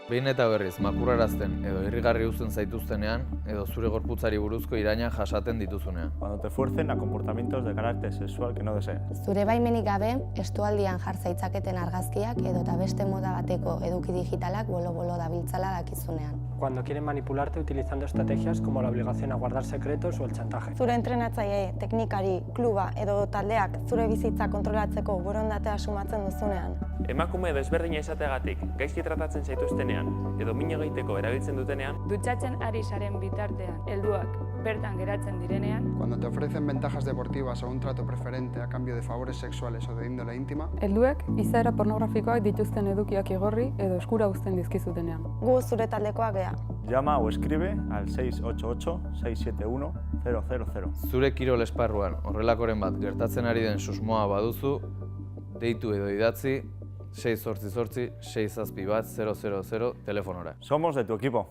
Behin eta berriz makurrarazten edo irrigarri uzten zaituztenean edo zure gorputzari buruzko iraina jasaten dituzunean. Cuando te fuercen a comportamientos de carácter sexual que no deseas. Zure baimenik gabe, estualdian jar zaitzaketen argazkiak edota beste moda bateko eduki digitalak bolo-bolo dabiltzala dakizunean. Cuando quieren manipularte utilizando estrategias como la obligación a guardar secretos o el chantaje. Zure entrenatzaile, teknikari, kluba edo taldeak zure bizitza kontrolatzeko borondatea sumatzen duzunean. Emakume desberdina izateagatik gaizki tratatzen zaituztenean edo min egiteko erabiltzen dutenean, Dutxatzen ari zaren bitartean, helduak bertan geratzen direnean, Cuando te ofrecen ventajas deportivas o un trato preferente a cambio de favores sexuales o de índole íntima, Helduek izaera pornografikoak dituzten edukiak igorri edo eskura uzten dizkizutenean. Gu zure taldekoak gea. Llama o escribe al 688-671-000. Zure kirol esparruan horrelakoren bat gertatzen ari den susmoa baduzu, deitu edo idatzi 688 6 000 telefonora. Somos de tu equipo.